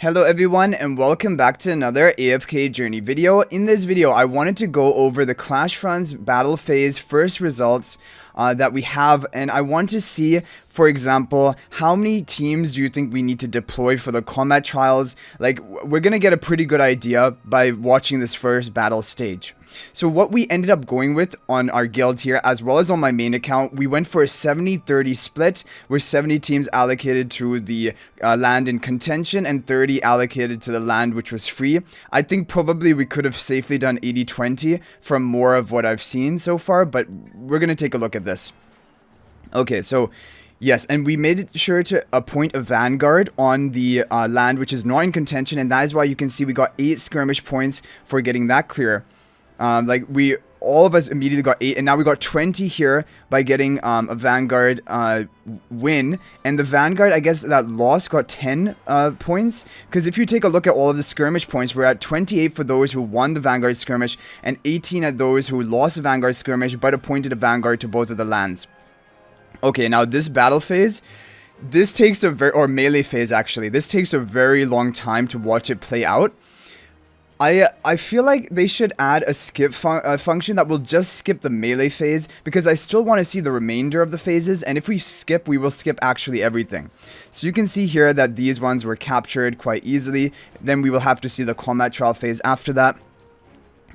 Hello everyone and welcome back to another AFK journey video. In this video, I wanted to go over the CLASHFRONTS battle phase first results that we have, and I want to see, for example, how many teams do you think we need to deploy for the combat trials? Like, we're gonna get a pretty good idea by watching this first battle stage. So what we ended up going with on our guild here, as well as on my main account, we went for a 70-30 split, with 70 teams allocated to the land in contention and 30 allocated to the land which was free. I think probably we could have safely done 80-20 from more of what I've seen so far, but we're going to take a look at this. Okay, so yes, and we made sure to appoint a Vanguard on the land which is not in contention, and that is why you can see we got 8 skirmish points for getting that clear. All of us immediately got 8, and now we got 20 here by getting a Vanguard win. And the Vanguard, I guess that lost, got 10 points, because if you take a look at all of the skirmish points, we're at 28 for those who won the Vanguard skirmish, and 18 at those who lost the Vanguard skirmish but appointed a Vanguard to both of the lands. Okay, now this battle phase, this takes a or melee phase actually, this takes a very long time to watch it play out. I feel like they should add a skip function that will just skip the melee phase, because I still want to see the remainder of the phases, and if we skip, we will skip actually everything. So you can see here that these ones were captured quite easily. Then we will have to see the combat trial phase after that.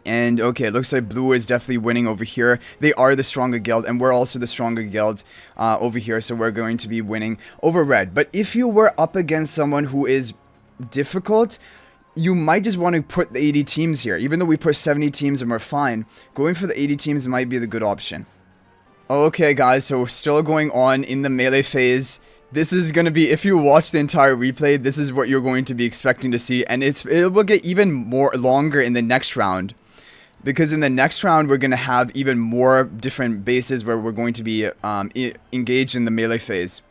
And okay, it looks like blue is definitely winning over here. They are the stronger guild, and we're also the stronger guild over here, so we're going to be winning over red. But if you were up against someone who is difficult, you might just want to put the 80 teams here. Even though we put 70 teams and we're fine, going for the 80 teams might be the good option. Okay guys, so we're still going on in the melee phase. This is going to be, if you watch the entire replay, this is what you're going to be expecting to see. And it will get even more longer in the next round, because in the next round we're going to have even more different bases where we're going to be engaged in the melee phase.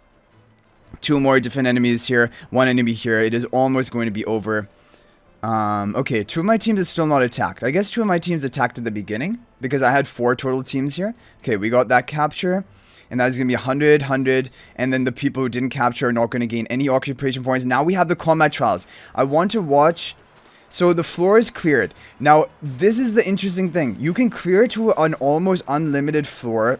2 more different enemies here, 1 enemy here. It is almost going to be over. Okay, 2 of my teams is still not attacked. I guess 2 of my teams attacked at the beginning, because I had 4 total teams here. Okay, we got that capture, and that is going to be 100, 100, and then the people who didn't capture are not going to gain any occupation points. Now we have the combat trials. I want to watch. So the floor is cleared. Now, this is the interesting thing. You can clear to an almost unlimited floor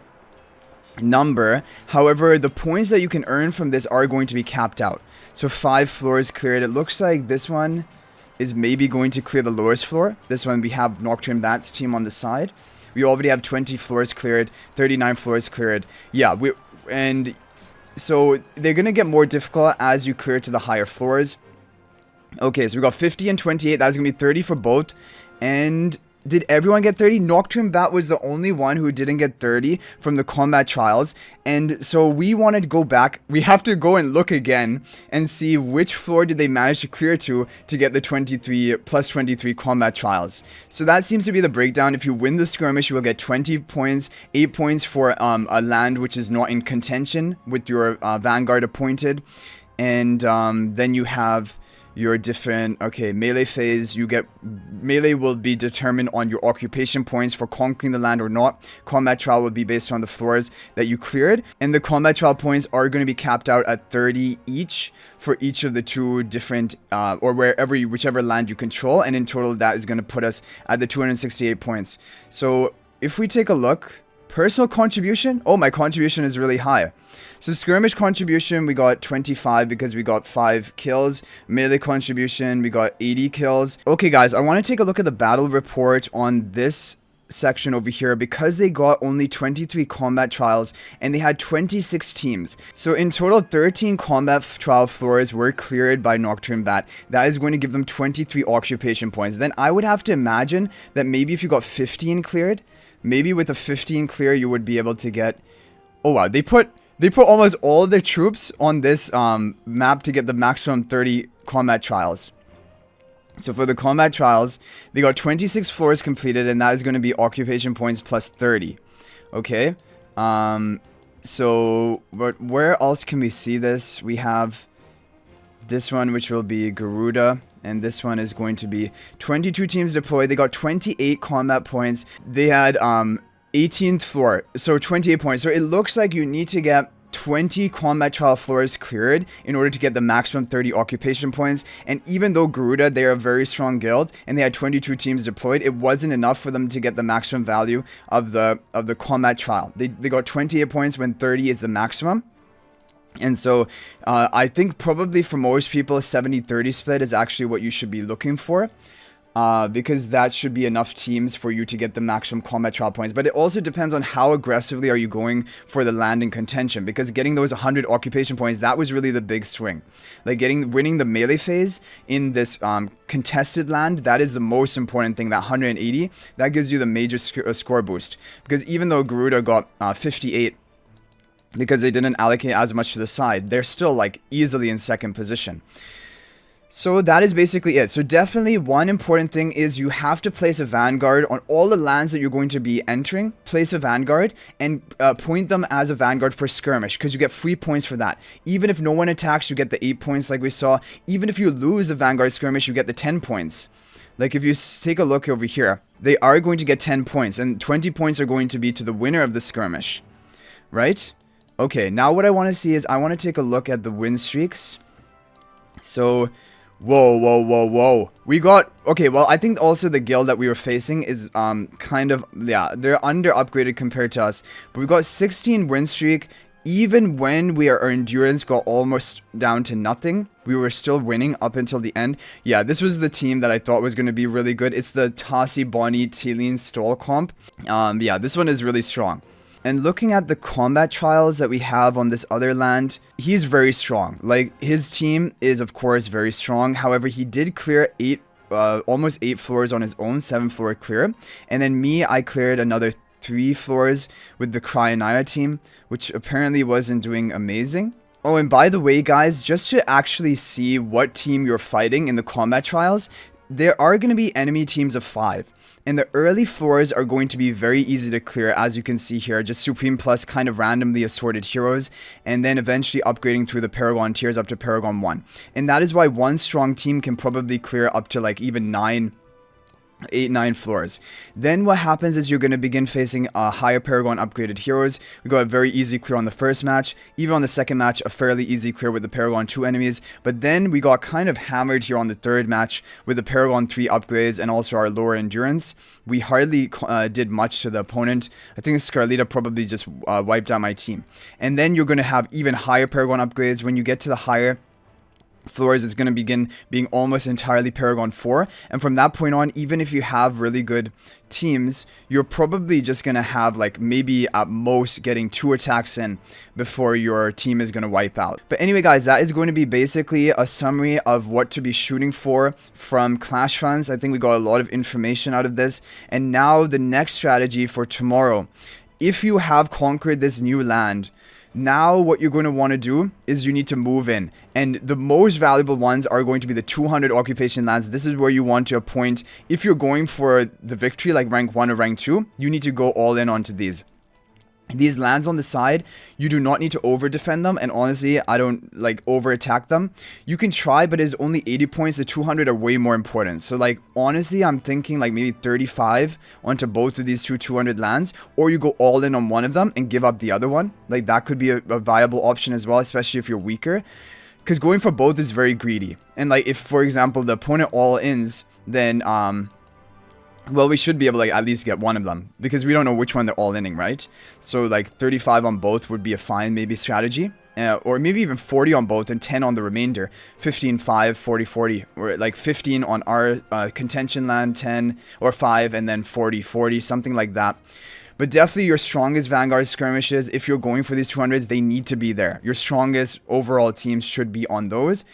number. However, the points that you can earn from this are going to be capped out. So 5 floors cleared. It looks like this one is maybe going to clear the lowest floor. This one we have Nocturne Bat's team on the side. We already have 20 floors cleared, 39 floors cleared. Yeah, and so they're gonna get more difficult as you clear to the higher floors. Okay, so we got 50 and 28. That's gonna be 30 for both. And did everyone get 30? Nocturne Bat was the only one who didn't get 30 from the combat trials. And so we wanted to go back. We have to go and look again and see which floor did they manage to clear to get the 23 plus 23 combat trials. So that seems to be the breakdown. If you win the skirmish, you will get 20 points, 8 points for a land which is not in contention with your Vanguard appointed. And then you have your different, okay, melee phase. You get, melee will be determined on your occupation points for conquering the land or not. Combat trial will be based on the floors that you cleared, and the combat trial points are going to be capped out at 30 each for each of the 2 different or whichever land you control, and in total that is going to put us at the 268 points. So if we take a look, personal contribution, oh, my contribution is really high. So skirmish contribution, we got 25 because we got 5 kills. Melee contribution, we got 80 kills. Okay guys, I want to take a look at the battle report on this section over here, because they got only 23 combat trials and they had 26 teams. So in total, 13 combat trial floors were cleared by Nocturne Bat. That is going to give them 23 occupation points. Then I would have to imagine that maybe if you got 15 cleared, maybe with a 15 clear you would be able to get, oh wow, they put almost all of their troops on this map to get the maximum 30 combat trials. So for the combat trials, they got 26 floors completed, and that is going to be occupation points plus 30. Okay. So but where else can we see this? We have this one, which will be Garuda, and this one is going to be 22 teams deployed. They got 28 combat points. They had 18th floor, so 28 points. So it looks like you need to get 20 combat trial floors cleared in order to get the maximum 30 occupation points. And even though Garuda, they're a very strong guild and they had 22 teams deployed, it wasn't enough for them to get the maximum value of the combat trial. They got 28 points when 30 is the maximum. And so I think probably for most people, 70-30 split is actually what you should be looking for. Because that should be enough teams for you to get the maximum combat trial points. But it also depends on how aggressively are you going for the landing contention. Because getting those 100 occupation points, that was really the big swing. Like winning the melee phase in this contested land, that is the most important thing. That 180, that gives you the major score boost. Because even though Garuda got 58, because they didn't allocate as much to the side, they're still like easily in second position. So that is basically it. So definitely one important thing is you have to place a Vanguard on all the lands that you're going to be entering. Place a Vanguard and point them as a Vanguard for Skirmish, because you get free points for that. Even if no one attacks, you get the 8 points like we saw. Even if you lose a Vanguard Skirmish, you get the 10 points. Like if you take a look over here, they are going to get 10 points and 20 points are going to be to the winner of the Skirmish. Right? Okay, now what I want to see is I want to take a look at the win streaks. So... Whoa. We got... Okay, well, I think also the guild that we were facing is kind of... Yeah, they're under upgraded compared to us. But we got 16 win streak. Even when our endurance got almost down to nothing, we were still winning up until the end. Yeah, this was the team that I thought was going to be really good. It's the Tassi, Bonnie, Teline, Stoll comp. Yeah, this one is really strong. And looking at the combat trials that we have on this other land, he's very strong. Like, his team is, of course, very strong. However, he did clear almost 8 floors on his own, 7 floor clear. And then me, I cleared another 3 floors with the Cryanaya team, which apparently wasn't doing amazing. Oh, and by the way, guys, just to actually see what team you're fighting in the combat trials, there are going to be enemy teams of 5. And the early floors are going to be very easy to clear, as you can see here. Just Supreme Plus kind of randomly assorted heroes. And then eventually upgrading through the Paragon tiers up to Paragon 1. And that is why one strong team can probably clear up to like even 8-9 floors. Then what happens is you're going to begin facing higher Paragon upgraded heroes. We got a very easy clear on the first match. Even on the second match, a fairly easy clear with the Paragon 2 enemies. But then we got kind of hammered here on the third match with the Paragon 3 upgrades and also our lower endurance. We hardly did much to the opponent. I think Scarlita probably just wiped out my team. And then you're going to have even higher Paragon upgrades. When you get to the higher floors, it's going to begin being almost entirely Paragon 4, and from that point on, even if you have really good teams, you're probably just going to have like maybe at most getting 2 attacks in before your team is going to wipe out. But anyway, guys, that is going to be basically a summary of what to be shooting for from CLASHFRONTS. I think we got a lot of information out of this. And now the next strategy for tomorrow. If you have conquered this new land, now what you're going to want to do is you need to move in, and the most valuable ones are going to be the 200 occupation lands. This is where you want to appoint. If you're going for the victory like rank 1 or rank 2, you need to go all in onto these. These lands on the side, you do not need to over defend them, and honestly, I don't like over attack them. You can try, but it's only 80 points. The 200 are way more important. So like honestly, I'm thinking like maybe 35 onto both of these 200 lands, or you go all in on one of them and give up the other one. Like that could be a viable option as well, especially if you're weaker, because going for both is very greedy. And like if, for example, the opponent all ins, then well, we should be able to like at least get one of them, because we don't know which one they're all inning, right? So like 35 on both would be a fine maybe strategy, or maybe even 40 on both and 10 on the remainder. 15, 5, 40, 40, or like 15 on our contention land, 10 or 5, and then 40, 40, something like that. But definitely your strongest Vanguard skirmishes, if you're going for these 200s, they need to be there. Your strongest overall teams should be on those.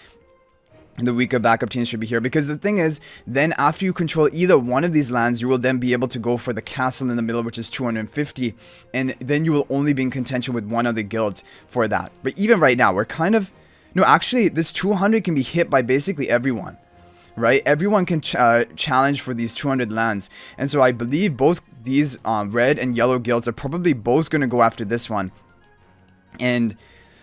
The weaker backup teams should be here, because the thing is, then after you control either one of these lands, you will then be able to go for the castle in the middle, which is 250, and then you will only be in contention with one other guild for that. But even right now, we're kind of... No, actually, this 200 can be hit by basically everyone, right? Everyone can challenge for these 200 lands, and so I believe both these red and yellow guilds are probably both going to go after this one. And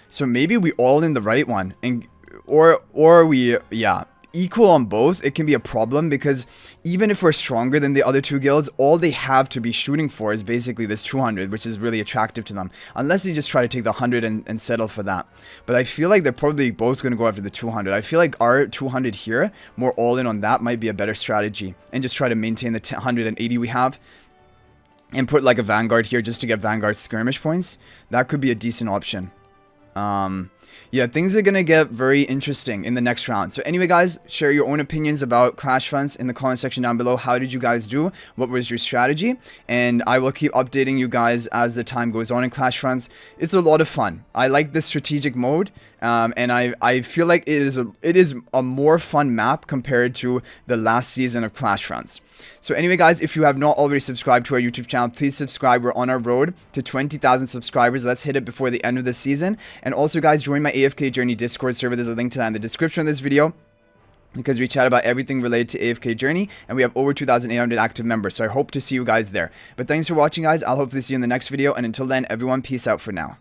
so maybe we all in the right one, and... Or we, yeah, equal on both, it can be a problem, because even if we're stronger than the other two guilds, all they have to be shooting for is basically this 200, which is really attractive to them. Unless you just try to take the 100 and settle for that. But I feel like they're probably both going to go after the 200. I feel like our 200 here, more all in on that, might be a better strategy. And just try to maintain the 180 we have. And put like a Vanguard here just to get Vanguard skirmish points. That could be a decent option. Yeah, things are gonna get very interesting in the next round. So anyway, guys, share your own opinions about Clash Fronts in the comment section down below. How did you guys do? What was your strategy? And I will keep updating you guys as the time goes on in Clash Fronts. It's a lot of fun. I like this strategic mode, and I feel like it is a more fun map compared to the last season of Clash Fronts. So anyway, guys, if you have not already subscribed to our YouTube channel, please subscribe. We're on our road to 20,000 subscribers. Let's hit it before the end of the season. And also, guys, join my AFK Journey Discord server. There's a link to that in the description of this video, because we chat about everything related to AFK Journey, and we have over 2,800 active members. So I hope to see you guys there. But thanks for watching, guys. I'll hopefully see you in the next video. And until then, everyone, peace out for now.